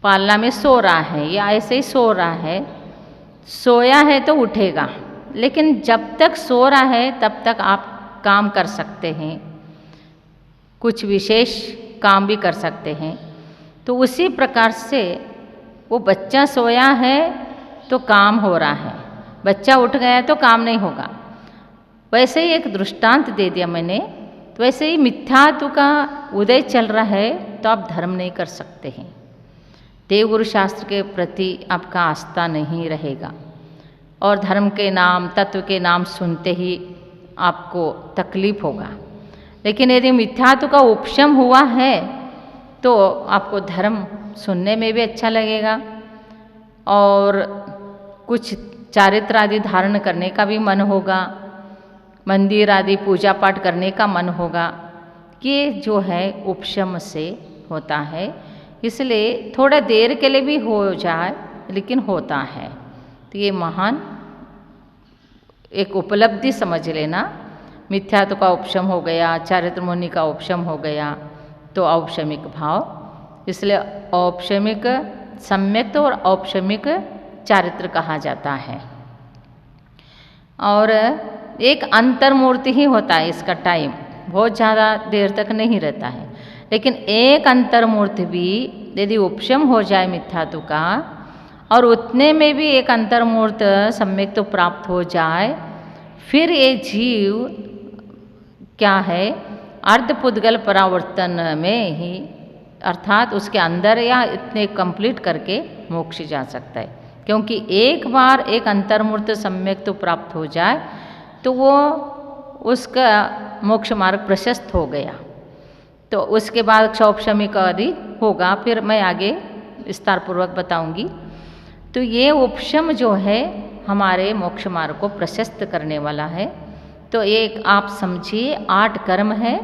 पालना में सो रहा है या ऐसे ही सो रहा है, सोया है तो उठेगा, लेकिन जब तक सो रहा है तब तक आप काम कर सकते हैं, कुछ विशेष काम भी कर सकते हैं। तो उसी प्रकार से वो बच्चा सोया है तो काम हो रहा है, बच्चा उठ गया तो काम नहीं होगा। वैसे ही एक दृष्टांत दे दिया मैंने। तो वैसे ही मिथ्यात्व का उदय चल रहा है तो आप धर्म नहीं कर सकते हैं, देवगुरु शास्त्र के प्रति आपका आस्था नहीं रहेगा और धर्म के नाम, तत्व के नाम सुनते ही आपको तकलीफ होगा। लेकिन यदि मिथ्यात्व का उपशम हुआ है तो आपको धर्म सुनने में भी अच्छा लगेगा और कुछ चारित्र आदि धारण करने का भी मन होगा, मंदिर आदि पूजा पाठ करने का मन होगा। ये जो है उपशम से होता है, इसलिए थोड़ा देर के लिए भी हो जाए लेकिन होता है। तो ये महान एक उपलब्धि समझ लेना। मिथ्यात्व का उपशम हो गया, चारित्र मुनि का उपशम हो गया तो औपशमिक भाव, इसलिए औपशमिक सम्यक और औपशमिक चारित्र कहा जाता है। और एक अंतर्मूर्ति ही होता है, इसका टाइम बहुत ज़्यादा देर तक नहीं रहता है। लेकिन एक अंतर्मूर्ति भी यदि उपशम हो जाए मिथ्यात्व का और उतने में भी एक अंतर्मूर्त सम्यक तो प्राप्त हो जाए, फिर ये जीव क्या है, अर्धपुद्गल परावर्तन में ही अर्थात उसके अंदर या इतने कंप्लीट करके मोक्ष जा सकता है। क्योंकि एक बार एक अंतर्मूर्त सम्यक तो प्राप्त हो जाए तो वो उसका मोक्ष मार्ग प्रशस्त हो गया। तो उसके बाद क्षौपशमिक आदि होगा, फिर मैं आगे विस्तार पूर्वक बताऊंगी। तो ये उपशम जो है हमारे मोक्ष मार्ग को प्रशस्त करने वाला है। तो एक आप समझिए 8 कर्म है,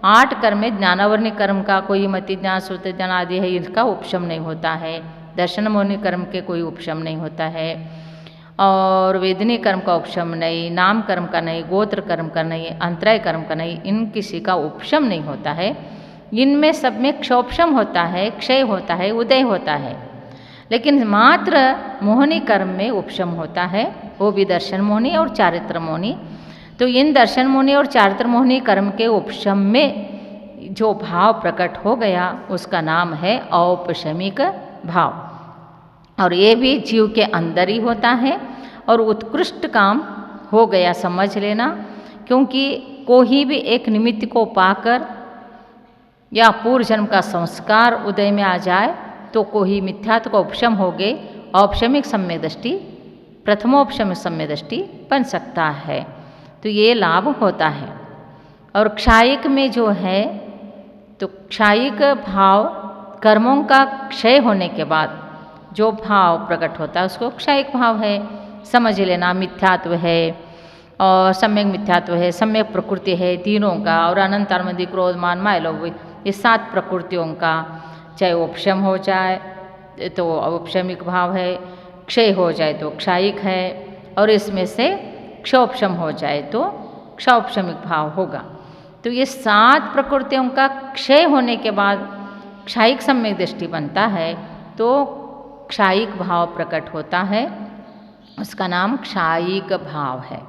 8 कर्म में ज्ञानावरणी कर्म का कोई मति ज्ञान श्रुति ज्ञान आदि है, इनका उपशम नहीं होता है। दर्शन मोहनी कर्म के कोई उपशम नहीं होता है और वेदनी कर्म का उपशम नहीं, नाम कर्म का नहीं, गोत्र कर्म का नहीं, अंतराय कर्म का नहीं, इन किसी का उपशम नहीं होता है। इनमें सब में क्षोपशम होता है, क्षय होता है, उदय होता है। लेकिन मात्र मोहनी कर्म में उपशम होता है, वो भी दर्शन मोहनी और चारित्र मोहनी। तो इन दर्शन मोहनी और चारित्र मोहनी कर्म के उपशम में जो भाव प्रकट हो गया उसका नाम है औपशमिक भाव। और ये भी जीव के अंदर ही होता है और उत्कृष्ट काम हो गया समझ लेना। क्योंकि कोई भी एक निमित्त को पाकर या पूर्व जन्म का संस्कार उदय में आ जाए तो कोई मिथ्यात्व का उपशम हो गए, औपशमिक सम्यक दृष्टि, प्रथमोपशमिक सम्यक दृष्टि बन सकता है। तो ये लाभ होता है। और क्षायिक में जो है तो क्षायिक भाव कर्मों का क्षय होने के बाद जो भाव प्रकट होता है उसको क्षायिक भाव है, समझ लेना। मिथ्यात्व है और सम्यक मिथ्यात्व है, सम्यक प्रकृति है तीनों का, और अनंत आनंदी क्रोध मान मायलोभ, ये 7 प्रकृतियों का चाहे उपशम हो जाए तो औपशमिक भाव है, क्षय हो जाए तो क्षायिक है, और इसमें से क्षोपशम हो जाए तो क्षौपशमिक भाव होगा। तो ये 7 प्रकृतियों का क्षय होने के बाद क्षायिक सम्यक दृष्टि बनता है तो क्षायिक भाव प्रकट होता है, उसका नाम क्षायिक भाव है।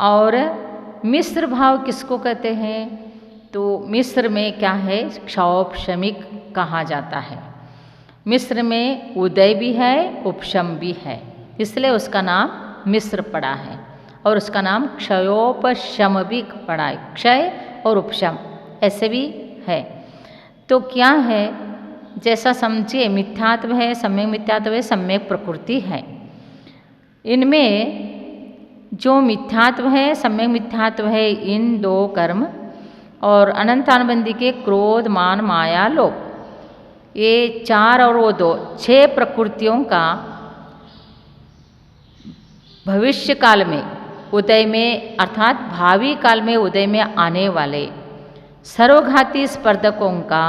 और मिश्र भाव किसको कहते हैं? तो मिश्र में क्या है, क्षौपशमिक कहा जाता है। मिश्र में उदय भी है, उपशम भी है, इसलिए उसका नाम मिश्र पड़ा है। और उसका नाम क्षयोपशम भी पड़ा है, क्षय और उपशम ऐसे भी है। तो क्या है, जैसा समझिए मिथ्यात्व है, सम्यक मिथ्यात्व है, सम्यक प्रकृति है। इनमें जो मिथ्यात्व है, सम्यक मिथ्यात्व है, इन 2 कर्म और अनंतानुबंधी के क्रोध मान माया लोभ, ये 4 और वो 2, 6 प्रकृतियों का भविष्य काल में उदय में अर्थात भावी काल में उदय में आने वाले सर्वघाती स्पर्धकों का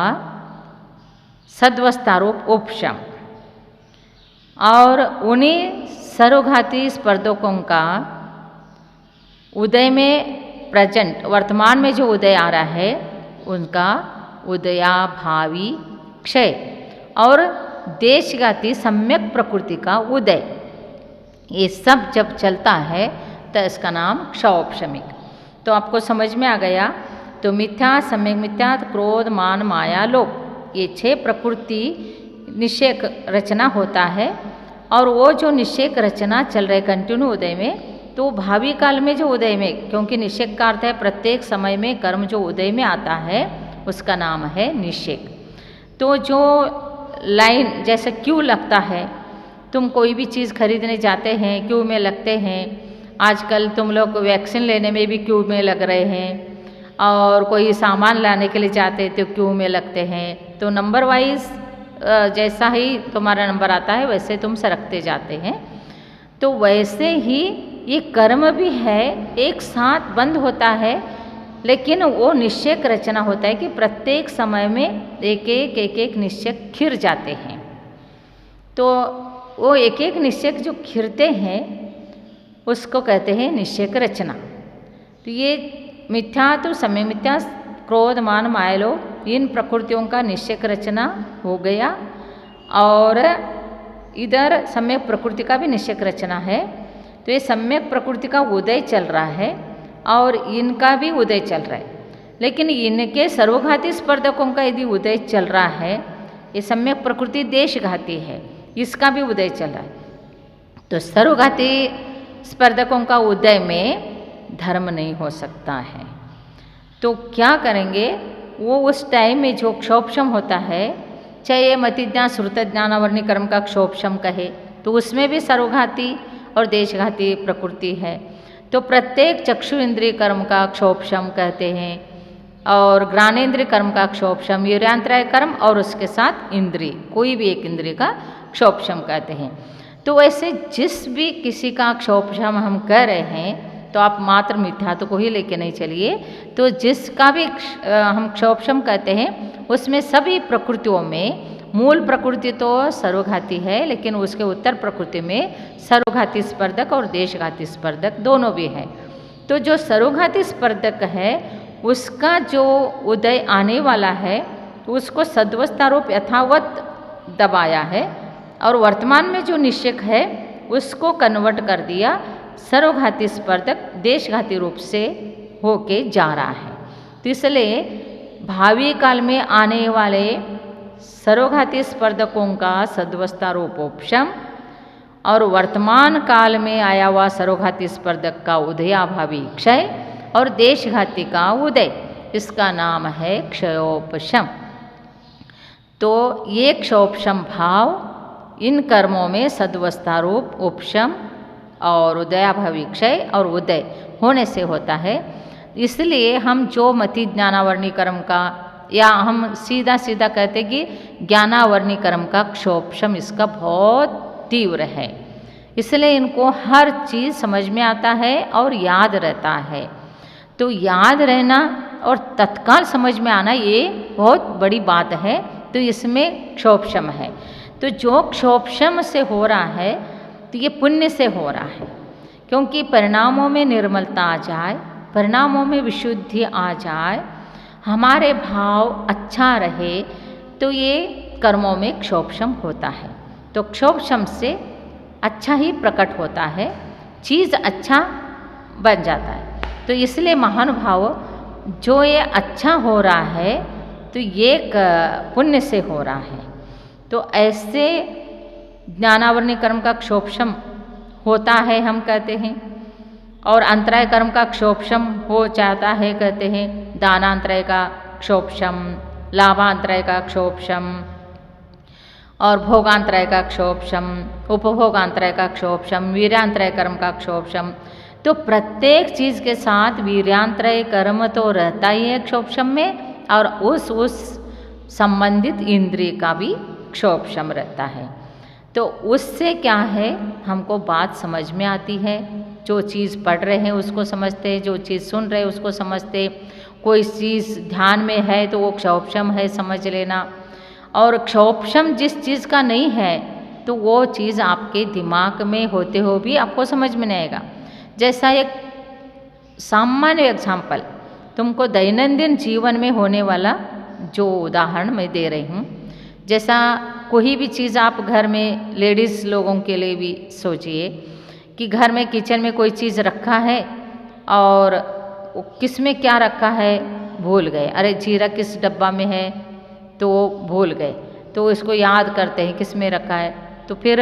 सद्वस्थारूप उपशम, और उन्हीं सर्वघाती स्पर्धकों का उदय में प्रेजेंट वर्तमान में जो उदय आ रहा है उनका उदया भावी क्षय, और देशघाती सम्यक प्रकृति का उदय, ये सब जब चलता है तो इसका नाम क्षोभशमिक। तो आपको समझ में आ गया। तो मिथ्या, सम्यक मिथ्या, क्रोध, मान, माया, लोभ, ये 6 प्रकृति निषेक रचना होता है। और वो जो निषेक रचना चल रहे कंटिन्यू उदय में, तो भावी काल में जो उदय में, क्योंकि निषेक का अर्थ है प्रत्येक समय में कर्म जो उदय में आता है उसका नाम है निषेक। तो जो लाइन जैसे क्यू लगता है, तुम कोई भी चीज़ खरीदने जाते हैं क्यू में लगते हैं। आजकल तुम लोग वैक्सीन लेने में भी क्यू में लग रहे हैं, और कोई सामान लाने के लिए जाते तो क्यू में लगते हैं। तो नंबर वाइज जैसा ही तुम्हारा नंबर आता है वैसे तुम सरकते जाते हैं। तो वैसे ही ये कर्म भी है, एक साथ बंद होता है, लेकिन वो निश्चय रचना होता है कि प्रत्येक समय में एक एक निश्चय खिर जाते हैं। तो वो एक एक निश्चय जो खिरते हैं उसको कहते हैं निश्चय रचना। तो ये मिथ्या, तो समय मिथ्या, क्रोध, मान, माया, लोभ, इन प्रकृतियों का निश्चय रचना हो गया। और इधर सम्यक प्रकृति का भी निश्चय रचना है। तो ये सम्यक प्रकृति का उदय चल रहा है और इनका भी उदय चल रहा है। लेकिन इनके सर्वघाती स्पर्धकों का यदि उदय चल रहा है, ये सम्यक प्रकृति देशघाती है, इसका भी उदय चल रहा है। तो सर्वघाती स्पर्धकों का उदय में धर्म नहीं हो सकता है। तो क्या करेंगे, वो उस टाइम में जो क्षोभशम होता है, चाहे ये मतिज्ञान श्रुत ज्ञानावर्णी कर्म का क्षोभशम कहे, तो उसमें भी सर्वघाती और देशघाती प्रकृति है। तो प्रत्येक चक्षु इंद्रिय कर्म का क्षोभशम कहते हैं, और ज्ञानेन्द्रिय कर्म का क्षोभशम, यूर्यांतराय कर्म और उसके साथ इंद्रिय, कोई भी एक इंद्रिय का क्षोभशम कहते हैं। तो ऐसे जिस भी किसी का क्षोभशम हम कह रहे हैं, तो आप मात्र मिथ्यात्व को ही लेके नहीं चलिए। तो जिसका भी हम क्षोभशम कहते हैं उसमें सभी प्रकृतियों में मूल प्रकृति तो सर्वघाती है, लेकिन उसके उत्तर प्रकृति में सर्वघाती स्पर्धक और देशघाती स्पर्धक दोनों भी है। तो जो सर्वघाती स्पर्धक है उसका जो उदय आने वाला है, तो उसको सद्वस्था रूप यथावत दबाया है, और वर्तमान में जो निश्चय है उसको कन्वर्ट कर दिया, सर्वघाती स्पर्धक देशघाती रूप से होके जा रहा है। तो इसलिए भावी काल में आने वाले सर्वघाती स्पर्धकों का सद्वस्था रूप उपशम, और वर्तमान काल में आया हुआ सर्वघाती स्पर्धक का उदयाभावी क्षय, और देशघाती का उदय, इसका नाम है क्षयोपशम। तो ये क्षयोपशम भाव इन कर्मों में सद्वस्था रूप उपशम और उदयाभावी क्षय और उदय होने से होता है। इसलिए हम जो मति ज्ञानावर्णी कर्म का, या हम सीधा सीधा कहते कि ज्ञानावर्णी कर्म का क्षोभशम इसका बहुत तीव्र है, इसलिए इनको हर चीज़ समझ में आता है और याद रहता है। तो याद रहना और तत्काल समझ में आना ये बहुत बड़ी बात है। तो इसमें क्षोभशम है। तो जो क्षोभशम से हो रहा है तो ये पुण्य से हो रहा है, क्योंकि परिणामों में निर्मलता आ जाए, परिणामों में विशुद्धि आ जाए, हमारे भाव अच्छा रहे, तो ये कर्मों में क्षोभशम होता है। तो क्षोभशम से अच्छा ही प्रकट होता है, चीज़ अच्छा बन जाता है। तो इसलिए महानुभाव जो ये अच्छा हो रहा है तो ये पुण्य से हो रहा है। तो ऐसे ज्ञानावर्णी कर्म का क्षोभशम होता है हम कहते हैं, और अंतराय कर्म का क्षोभशम हो जाता है कहते हैं। दानांतराय का क्षोभशम, लाभांतराय का क्षोभशम, और भोगांतराय का क्षोभशम, उपभोगांतराय का क्षोभशम, वीर्यांतराय कर्म का क्षोभशम। तो प्रत्येक चीज़ के साथ वीर्यांतराय कर्म तो रहता ही है क्षोभशम में, और उस संबंधित इंद्रिय का भी क्षोभशम रहता है। तो उससे क्या है, हमको बात समझ में आती है। जो चीज़ पढ़ रहे हैं उसको समझते, जो चीज़ सुन रहे हैं उसको समझते। कोई चीज़ ध्यान में है तो वो क्षोभशम है, समझ लेना। और क्षोभशम जिस चीज़ का नहीं है तो वो चीज़ आपके दिमाग में होते हुए भी आपको समझ में नहीं आएगा। जैसा एक सामान्य एग्जाम्पल, तुमको दैनंदिन जीवन में होने वाला जो उदाहरण मैं दे रही हूँ, जैसा कोई भी चीज़ आप घर में लेडीज़ लोगों के लिए भी सोचिए कि घर में किचन में कोई चीज़ रखा है और किस में क्या रखा है भूल गए, अरे जीरा किस डब्बा में है तो वो भूल गए, तो इसको याद करते हैं किस में रखा है, तो फिर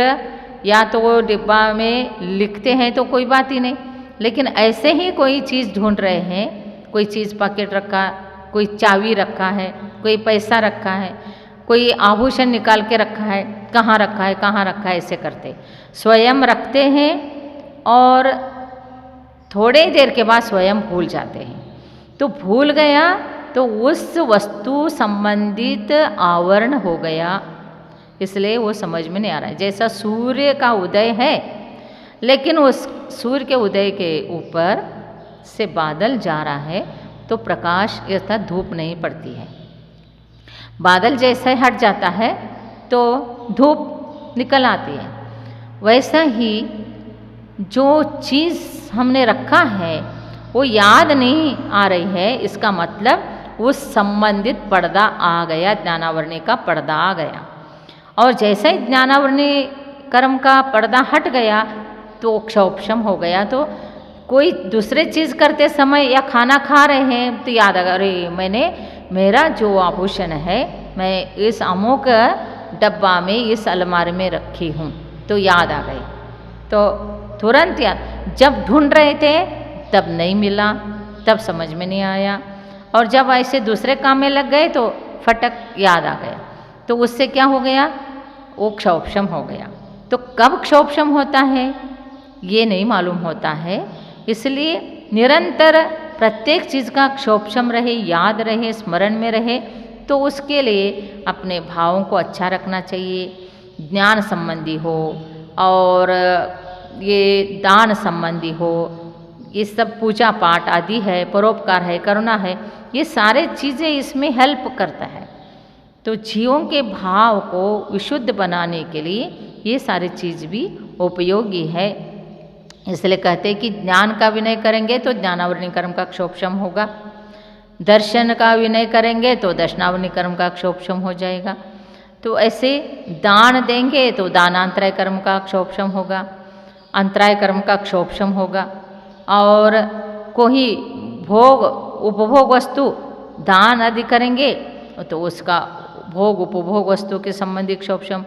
या तो वो डिब्बा में लिखते हैं तो कोई बात ही नहीं, लेकिन ऐसे ही कोई चीज़ ढूंढ रहे हैं, कोई चीज़ पॉकेट रखा, कोई चाबी रखा है, कोई पैसा रखा है, कोई आभूषण निकाल के रखा है, कहाँ रखा है कहाँ रखा है, ऐसे करते स्वयं रखते हैं और थोड़े देर के बाद स्वयं भूल जाते हैं। तो भूल गया तो उस वस्तु संबंधित आवरण हो गया, इसलिए वो समझ में नहीं आ रहा है। जैसा सूर्य का उदय है लेकिन उस सूर्य के उदय के ऊपर से बादल जा रहा है तो प्रकाश अर्थात धूप नहीं पड़ती है, बादल जैसे हट जाता है तो धूप निकल आती है। वैसा ही जो चीज़ हमने रखा है वो याद नहीं आ रही है, इसका मतलब उस संबंधित पर्दा आ गया, ज्ञानावरणी का पर्दा आ गया। और जैसे ही ज्ञानावरणी कर्म का पर्दा हट गया तो क्षोभशम हो गया। तो कोई दूसरे चीज़ करते समय या खाना खा रहे हैं तो याद आ गया, अरे मैंने मेरा जो आभूषण है मैं इस अमुक डब्बा में इस अलमारी में रखी हूँ, तो याद आ गई। तो तुरंत याद, जब ढूंढ रहे थे तब नहीं मिला, तब समझ में नहीं आया, और जब ऐसे दूसरे काम में लग गए तो फटक याद आ गया, तो उससे क्या हो गया, वो क्षोभशम हो गया। तो कब क्षोभशम होता है ये नहीं मालूम होता है, इसलिए निरंतर प्रत्येक चीज़ का क्षोभशम रहे, याद रहे, स्मरण में रहे। तो उसके लिए अपने भावों को अच्छा रखना चाहिए, ज्ञान संबंधी हो और ये दान संबंधी हो, ये सब पूजा पाठ आदि है, परोपकार है, करुणा है, ये सारे चीज़ें इसमें हेल्प करता है। तो जीवों के भाव को विशुद्ध बनाने के लिए ये सारी चीज़ भी उपयोगी है। इसलिए कहते हैं कि ज्ञान का विनय करेंगे तो ज्ञानावरणी कर्म का क्षोभशम होगा, दर्शन का विनय करेंगे तो दर्शनावरणी कर्म का क्षोभशम हो जाएगा। तो ऐसे दान देंगे तो दानांतराय कर्म का क्षोभशम होगा, अंतराय कर्म का क्षोभशम होगा। और कोई भोग उपभोग वस्तु दान आदि करेंगे तो उसका भोग उपभोग वस्तु के संबंधी क्षोभशम।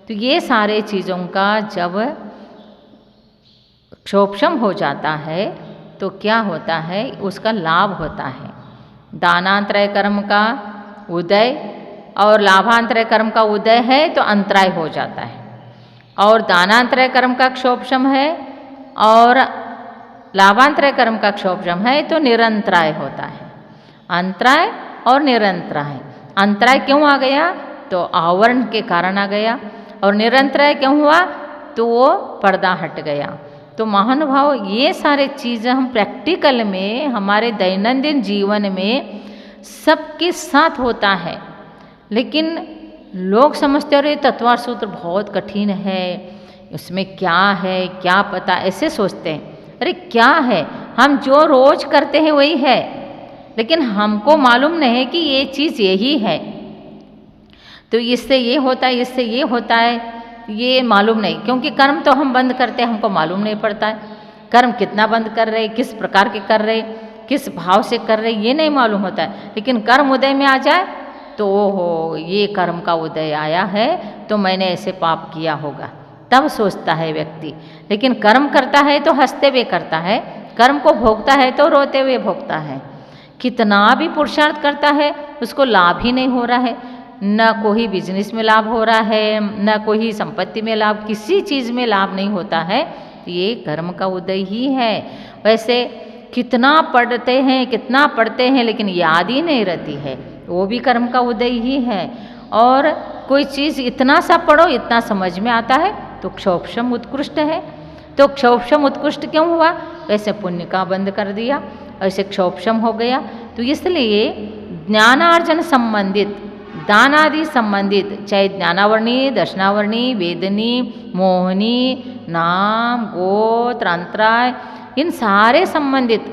तो ये सारे चीज़ों का जब क्षोभशम हो जाता है तो क्या होता है, उसका लाभ होता है। दानांतराय कर्म का उदय और लाभांतराय कर्म का उदय है तो अंतराय हो जाता है, और दानांतराय कर्म का क्षोभशम है और लाभांतराय कर्म का क्षोभशम है तो निरंतराय होता है। अंतराय और निरंतराय, अंतराय क्यों आ गया तो आवरण के कारण आ गया, और निरंतराय क्यों हुआ तो वो पर्दा हट गया। तो महानुभाव ये सारे चीज़ें हम प्रैक्टिकल में हमारे दैनंदिन जीवन में सबके साथ होता है, लेकिन लोग समझते हैं अरे तत्वार सूत्र बहुत कठिन है, उसमें क्या है क्या पता, ऐसे सोचते हैं। अरे क्या है, हम जो रोज करते हैं वही है, लेकिन हमको मालूम नहीं है कि ये चीज़ यही है, तो इससे ये होता है इससे ये होता है, ये मालूम नहीं। क्योंकि कर्म तो हम बंद करते हैं, हमको मालूम नहीं पड़ता है कर्म कितना बंद कर रहे, किस प्रकार के कर रहे, किस भाव से कर रहे, ये नहीं मालूम होता है। लेकिन कर्म उदय में आ जाए तो ओहो ये कर्म का उदय आया है तो मैंने ऐसे पाप किया होगा, तब सोचता है व्यक्ति। लेकिन कर्म करता है तो हंसते हुए करता है, कर्म को भोगता है तो रोते हुए भोगता है। कितना भी पुरुषार्थ करता है उसको लाभ ही नहीं हो रहा है, न कोई बिजनेस में लाभ हो रहा है, न कोई संपत्ति में लाभ, किसी चीज़ में लाभ नहीं होता है। ये कर्म का उदय ही है। वैसे कितना पढ़ते हैं कितना पढ़ते हैं लेकिन याद ही नहीं रहती है, वो भी कर्म का उदय ही है। और कोई चीज़ इतना सा पढ़ो इतना समझ में आता है तो क्षोभशम उत्कृष्ट है। तो क्षोभशम उत्कृष्ट क्यों हुआ, वैसे पुण्य का बंद कर दिया, ऐसे क्षोभशम हो गया। तो इसलिए ज्ञानार्जन संबंधित दान आदि संबंधित, चाहे ज्ञानावरणी दर्शनावरणी वेदनी मोहनी नाम गोत्र अंतराय, इन सारे संबंधित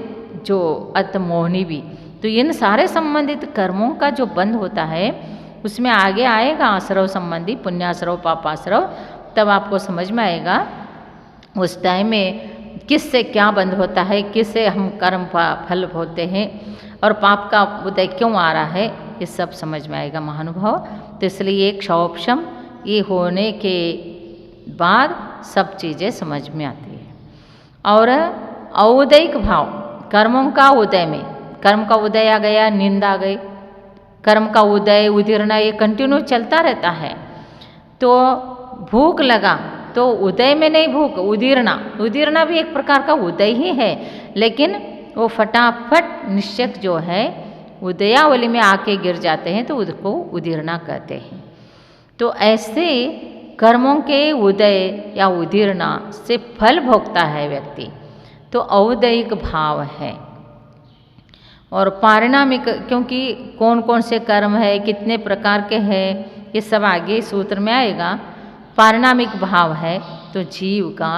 जो अतमोहनी भी, तो इन सारे संबंधित कर्मों का जो बंद होता है उसमें आगे आएगा आश्रव संबंधी, पुण्याश्रव पापाश्रव, तब आपको समझ में आएगा उस टाइम में किससे क्या बंद होता है, किससे हम कर्म फल होते हैं और पाप का उदय क्यों आ रहा है, ये सब समझ में आएगा महानुभाव। तो इसलिए एक क्षौपशम ये होने के बाद सब चीज़ें समझ में आती है। और औदयिक भाव, कर्मों का उदय में, कर्म का उदय आ गया, नींद आ गई, कर्म का उदय उदीरना ये कंटिन्यू चलता रहता है। तो भूख लगा तो उदय में नहीं भूख, उदीरना भी एक प्रकार का उदय ही है, लेकिन वो फटाफट निश्चय जो है उदयावली में आके गिर जाते हैं तो उसको उदीरना कहते हैं। तो ऐसे कर्मों के उदय या उदीरना से फल भोगता है व्यक्ति, तो औदयिक भाव है। और पारिणामिक, क्योंकि कौन कौन से कर्म है, कितने प्रकार के हैं, ये सब आगे सूत्र में आएगा। पारिणामिक भाव है तो जीव का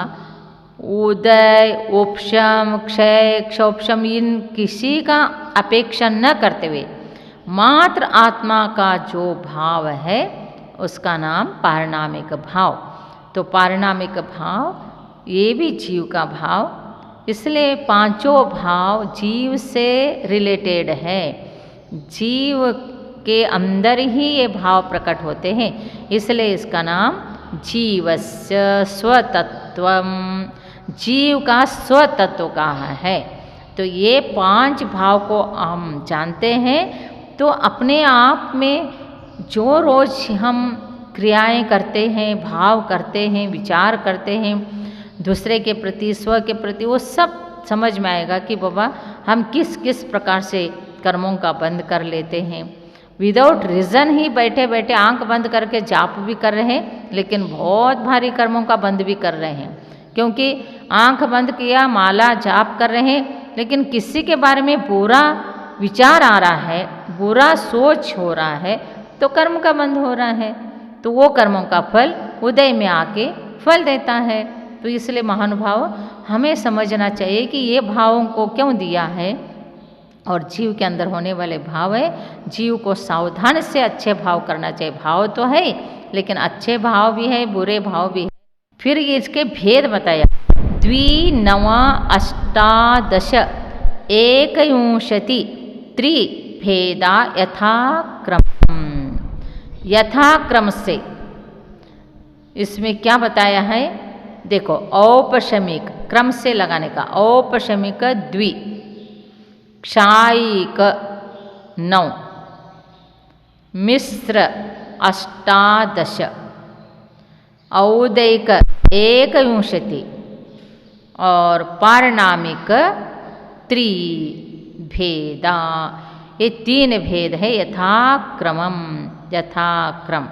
उदय, उपशम, क्षय, क्षोपशम इन किसी का अपेक्षा न करते हुए मात्र आत्मा का जो भाव है उसका नाम पारिणामिक भाव। तो पारिणामिक भाव ये भी जीव का भाव, इसलिए पांचों भाव जीव से रिलेटेड है, जीव के अंदर ही ये भाव प्रकट होते हैं, इसलिए इसका नाम जीवस्य स्वतत्वम, जीव का स्वतत्व का है। तो ये पांच भाव को हम जानते हैं, तो अपने आप में जो रोज हम क्रियाएं करते हैं, भाव करते हैं, विचार करते हैं दूसरे के प्रति, स्व के प्रति, वो सब समझ में आएगा कि बाबा हम किस किस प्रकार से कर्मों का बंद कर लेते हैं। विदाउट रीज़न ही बैठे बैठे आंख बंद करके जाप भी कर रहे हैं, लेकिन बहुत भारी कर्मों का बंद भी कर रहे हैं, क्योंकि आंख बंद किया, माला जाप कर रहे हैं, लेकिन किसी के बारे में बुरा विचार आ रहा है, बुरा सोच हो रहा है, तो कर्म का बंद हो रहा है, तो वो कर्मों का फल उदय में आके फल देता है। तो इसलिए महानुभाव हमें समझना चाहिए कि ये भावों को क्यों दिया है, और जीव के अंदर होने वाले भाव है, जीव को सावधान से अच्छे भाव करना चाहिए। भाव तो है, लेकिन अच्छे भाव भी है, बुरे भाव भी है। फिर इसके भेद बताया, 2 अष्टादश 21 त्रिभेदा यथाक्रम, यथाक्रम से इसमें क्या बताया है, देखो औपशमिक, क्रम से लगाने का, औपशमिक 2, क्षायिक 9, मिश्र 18, औदयिक 21 और पारिणामिक त्रिभेदा, ये 3 भेद है यथाक्रमम, यथाक्रम।